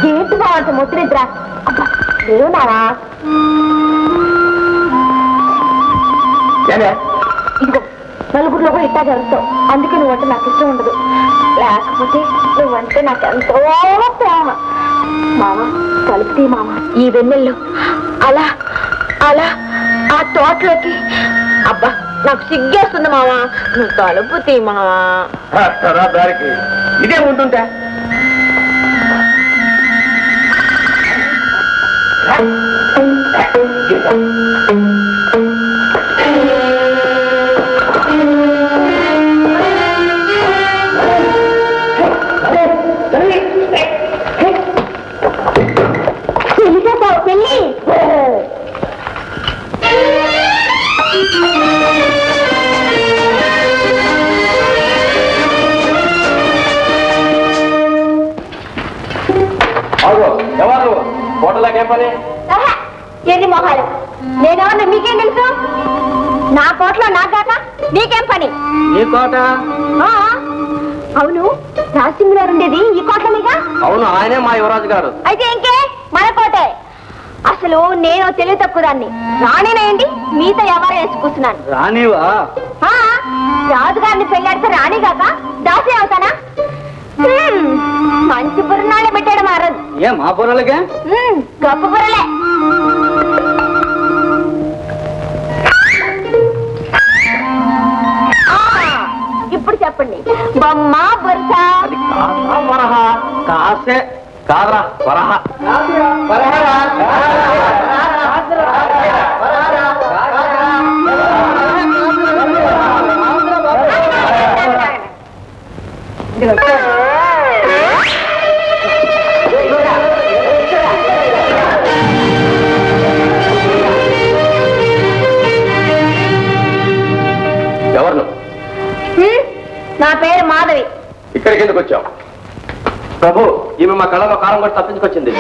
ఏంటి బాగుంట ముద్రిద్రా లేవునావా ఇదిగో నలుగురిలో కూడా ఇట్టా జరుగుతావు అందుకే నువ్వంటే నాకు ఇష్టం ఉండదు లేకపోతే నువ్వంటే నాకు ఎంతో ప్రేమ మామ కలుపుతీ మామ ఈ వెన్నెల్లో అలా అలా ఆ తోటలోకి అబ్బా నాకు సిగ్గేస్తుంది మావా నువ్వు కలుపుతీ మావా దారికి ఇదే ఉంటుంటా పెళ్ళి ఎవరు హోటల్కేం పని ఎన్ని మొహాలు నేనెవరు మీకేం తెలుసు నా కోటలో నా కాక నీకేం పని నీ కోట అవును రాజసింగ్ గారు ఉండేది ఈ కోటలోనేగా అవును ఆయనే మా యువరాజు గారు అయితే ఇంకే మన కోటే అసలు నేను తెలివి తక్కువ దాన్ని రాణినేయండి మీతో ఎవరు వేసి కూర్చున్నాను రానివా రాజుగారిని పెళ్ళాడితే రాణి కాక దాసి అవుతానా మంచి బుర్రనాళ్ళే పెట్టాడు మారదు ఏ మా బుర్రలకే గొప్ప బుర్రలే ఇప్పుడు చెప్పండి బొమ్మ బుర్స అది కాసా వరహ కాసే కాదరా వరహ ఎవరు నా పేరు మాధవి ఇక్కడికి ఎందుకు వచ్చావు ప్రభు ఈమె మా కళ్ళలో కారం కూడా తప్పించుకొచ్చింది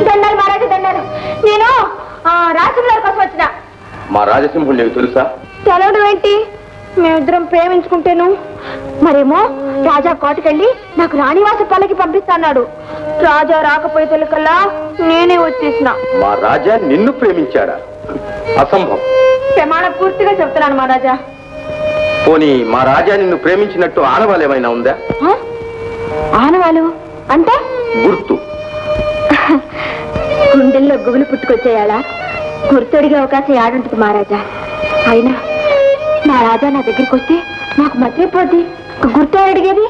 దండాలు మహారాజు దండాలు నేను రాజసింహుల కోసం వచ్చిన మా రాజసింహుడు నీకు తెలుసా తెలవడం ఏంటి మేమిద్దరం ప్రేమించుకుంటేను మరేమో రాజా కోటకెళ్ళి నాకు రాణివాస పల్లకి పంపిస్తాడు రాజా రాకపోయేతల కల్లా నేనే వచ్చేసిన మా రాజా నిన్ను ప్రేమించాడా అసంభవం ప్రమాణ పూర్తిగా చెప్తున్నాను మహారాజా పోనీ మా రాజా నిన్ను ప్రేమించినట్టు ఆనవాలు ఏమైనా ఉందా ఆనవాలు అంటే గుర్తు గుండెల్లో గుబులు పుట్టుకొచ్చేయాలా గుర్తొడిగే అవకాశం ఆడుంటుంది మహారాజా అయినా నా రాజా నా దగ్గరికి వస్తే నాకు మర్చిపోద్ది గుర్తు అడిగేది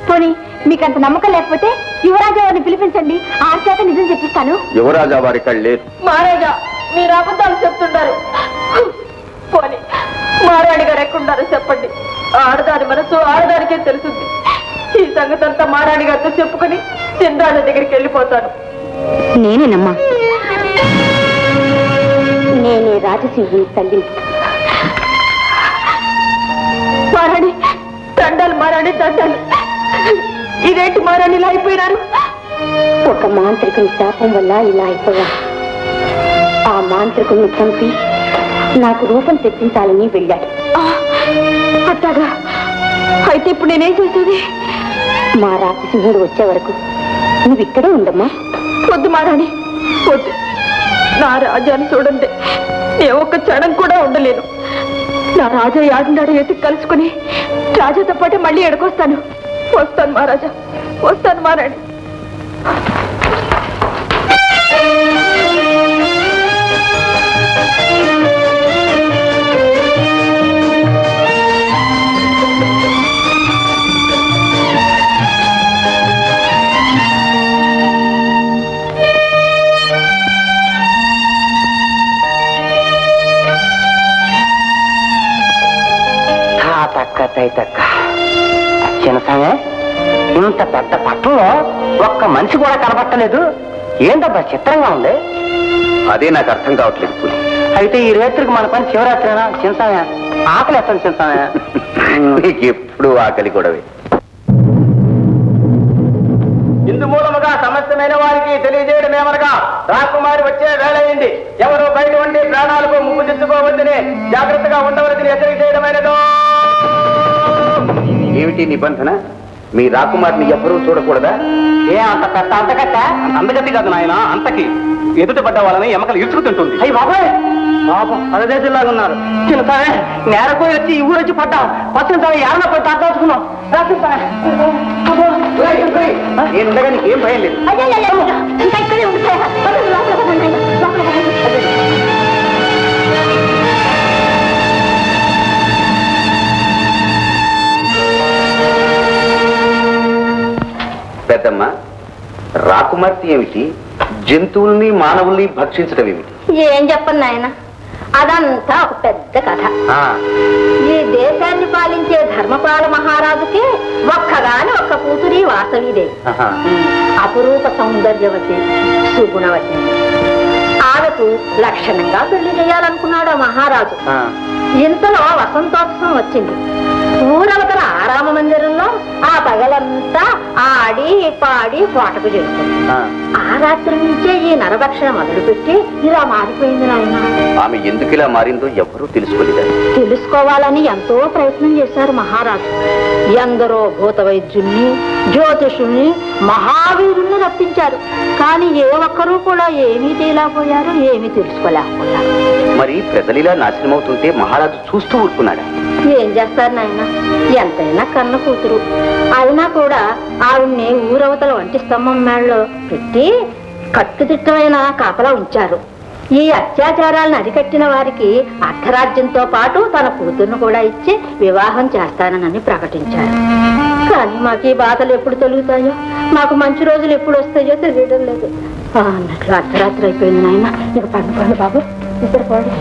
పోనీ మీకంత నమ్మకం లేకపోతే యువరాజా వారిని పిలిపించండి ఆ చేత నిజం చెప్పిస్తాను యువరాజా వారి కళ్ళే మహారాజా మీరు అబద్ధాలు చెప్తుంటారు పోనీ మారాణి గారు ఎక్కడున్నారో చెప్పండి ఆడదాని మనసు ఆడదానికే తెలుస్తుంది ఈ సంగతి అంతా మారాణి గారితో చెప్పుకొని చంద్రాజ దగ్గరికి వెళ్ళిపోతాను నేనేనమ్మా నేనే రాజసింహుని తల్లిని మారాణి దండాలు మారాణి దండాలు ఇదేంటి మారాణి ఇలా అయిపోయినారు ఒక మాంత్రికుని శాపం వల్ల ఇలా అయిపోయా ఆ మాంత్రికుని చంపి నాకు రూపం తెప్పించాలని వెళ్ళాడు అట్లాగా అయితే ఇప్పుడు నేనేం చేసేది మా రాజసింహుడు వచ్చే వరకు నువ్వు ఇక్కడే ఉండమ్మా వద్దు మారాణి వద్దు నా రాజాని చూడండి నేను ఒక్క క్షణం కూడా ఉండలేను నా రాజా యాడున్నాడు ఎత్తుకు కలుసుకుని రాజాతో పాటు మళ్ళీ ఎడకొస్తాను వస్తాను మహారాజా వస్తాను మారాణి చిన్నసామే ఇంత పెద్ద పట్టణంలో ఒక్క మనిషి కూడా కనబట్టలేదు ఏంటబ్బా చిత్రంగా ఉంది అదే నాకు అర్థం కావట్లేదు అయితే ఈ రాత్రికి మన పని శివరాత్రినా చిన్నసామే ఆకలి ఎత్తాను చిన్నసామే నీకు ఎప్పుడు ఆకలి కూడా ఇందు మూలముగా సమస్తమైన వారికి తెలియజేయడం ఏమనగా రాకుమారి వచ్చే వేళ అయింది ఎవరు బయట ఉండి ప్రాణాలకు ముప్పు తెచ్చుకోవద్దని జాగ్రత్తగా ఉండవలసిన హెచ్చరిక చేయడమైనదో ఏమిటి నిబంధన మీ రాకుమారిని ఎవ్వరూ చూడకూడదా? ఏ అంత పెద్ద అంతకట్ట అందగతి కాదు నాయన, అంతకి ఎదుట పడ్డ వాళ్ళని ఎమకలు ఇసుకుతుంటుంది. అయ్యి బాబాయ్ పాపం పరదేశంలాగా ఉన్నారు. చిన్న సరే నేరపోయి వచ్చి ఈ ఊరు వచ్చి పడ్డా వచ్చిన సరే ఎవరన్నా పోయి తాకున్నాం. నేనుండగా నీకేం భయం లేదు. ఇంకా ఇక్కడే ఉంటాయి. పెద్దమ్మ, రాకుమార్తె ఏమిటి, జంతువుల్ని మానవుల్ని భక్షించడం ఏమిటి? ఏం చెప్పను నాయన, అదంతా ఒక పెద్ద కథ. ఈ దేశాన్ని పాలించే ధర్మపాల మహారాజుకి ఒక్కగాని ఒక్క కూతురి వాసవిదేవి. అపురూప సౌందర్యవతి, సుగుణవతి. ఆమెకు లక్షణంగా పెళ్లి చేయాలనుకున్నాడు ఆ మహారాజు. ఇంతలో వసంతోత్సవం వచ్చింది. ఊరవతల ఆరామ మందిరంలో ఆ పగలంతా ఆడి పాడి కోటకు చేస్తుంది. ఆ రాత్రి నుంచే ఈ నరభక్షణ మొదలుపెట్టి ఇలా మారిపోయింది నాయన. ఆమె ఎందుకు ఇలా మారిందో ఎవరూ తెలుసుకోలేదు. తెలుసుకోవాలని ఎంతో ప్రయత్నం చేశారు మహారాజు. ఎందరో భూత వైద్యుల్ని, జ్యోతిషుల్ని, మహావీరుల్ని రప్పించారు. కానీ ఏ ఒక్కరూ కూడా ఏమీ చేయలేకపోయారు, ఏమీ తెలుసుకోలేకపోయారు. మరి ప్రజలు ఇలా నాశనం అవుతుంటే మహారాజు చూస్తూ ఊరుకున్నాడా? ఏం చేస్తారు నాయన, ఎంతైనా కన్న కూతురు. అయినా కూడా ఆవిడ్ని ఊరవతల వంటి స్తంభం మేడలో పెట్టి కట్టుదిట్టమైన కాపలా ఉంచారు. ఈ అత్యాచారాలను అరికట్టిన వారికి అర్ధరాజ్యంతో పాటు తన కూతుర్ను కూడా ఇచ్చి వివాహం చేస్తానని ప్రకటించారు. కానీ మాకు ఈ బాధలు ఎప్పుడు తొలుగుతాయో, మాకు మంచి రోజులు ఎప్పుడు వస్తాయో తెలియడం లేదు. అన్నట్లు అర్ధరాత్రి అయిపోయింది నాయన. ఇక పండుకోండి బాబు, ఇద్దరు పోండి.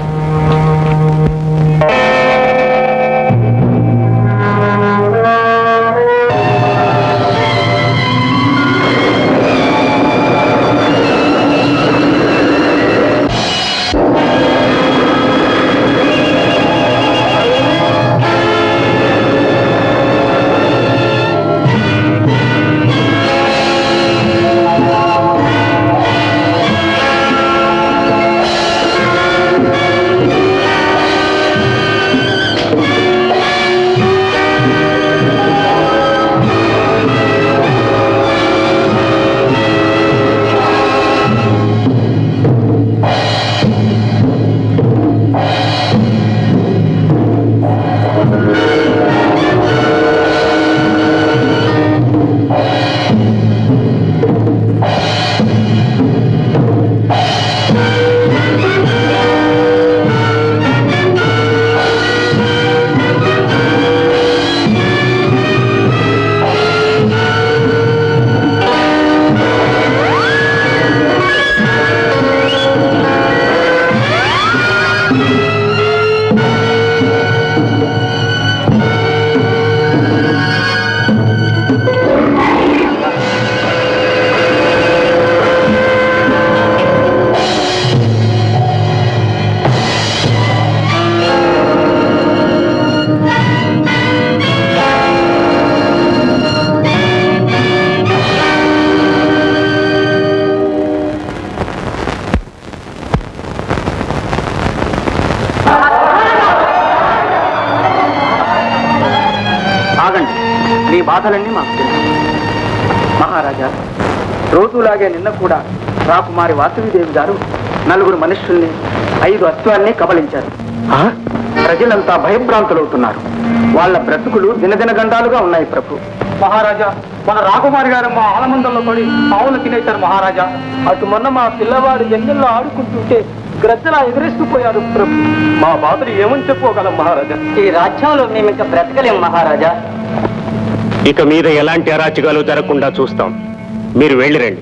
బాధలన్నీ మాకు తెలుసు మహారాజా. రోజులాగే నిన్న కూడా రాకుమారి వాసవిదేవి గారు నలుగురు మనుష్యుల్ని 5 అశ్వాల్ని కబలించారు. ప్రజలంతా భయభ్రాంతులవుతున్నారు. వాళ్ళ బ్రతుకులు దినదిన గండాలుగా ఉన్నాయి ప్రభు. మహారాజా, మన రాకుమారి గారు మా ఆలమందంలో పడి ఆవులు తినేశారు మహారాజా. అటు మొన్న మా పిల్లవాడు జంగల్లో ఆడుకుంటుంటే గ్రద్దలా ఎదురేస్తూ పోయారు ప్రభు. మా బాధలు ఏమని చెప్పుకోగలం మహారాజా. ఈ రాజ్యంలో మేము ఇంకా బ్రతకలేం మహారాజా. ఇక మీద ఎలాంటి అరాచకాలు జరగకుండా చూస్తాం. మీరు వెళ్ళిరండి.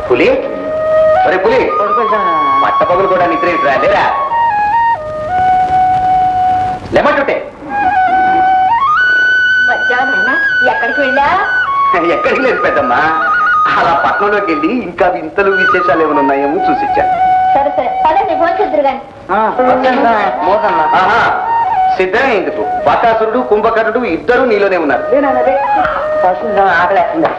పులి, ఒరే పులి, పట్టపగులు కూడా నిద్ర లేరా? లేమంటుంటే ఎక్కడికి వెళ్ళా? ఎక్కడికి లేదు పెద్దమ్మా, అలా పట్నంలోకి వెళ్ళి ఇంకా వింతలు విశేషాలు ఏమైనా ఉన్నాయేమో చూసిచ్చాను. సరే సరే పదండి, భోంచేద్దరు గాని. ఆహా, సిద్ధమే ఎందుకు? బకాసురుడు కుంభకర్ణుడు ఇద్దరు నీలోనే ఉన్నారు. ఆకలేస్తుందా?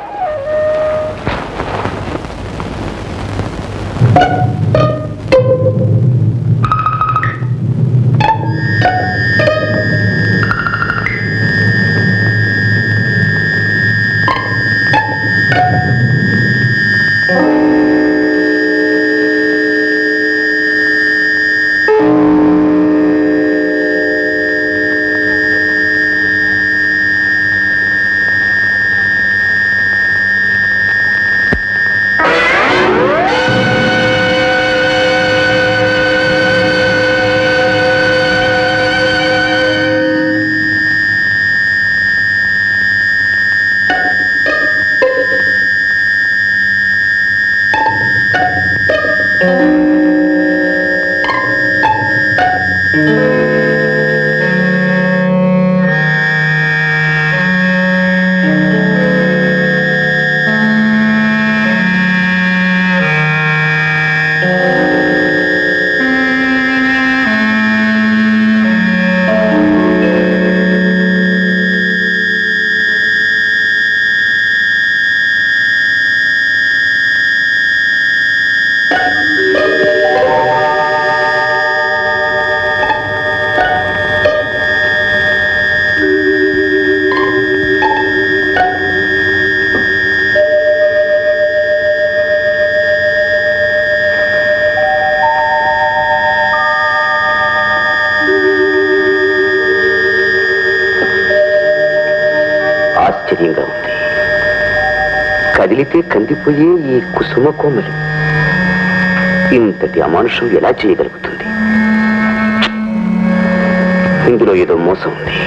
ఆశ్చర్యంగా ఉంది. కదిలితే కందిపోయే ఈ కుసుమ కోమలి ఇంతటి అమానుషం ఎలా చేయగలుగుతుంది? ఇందులో ఏదో మోసం ఉంది.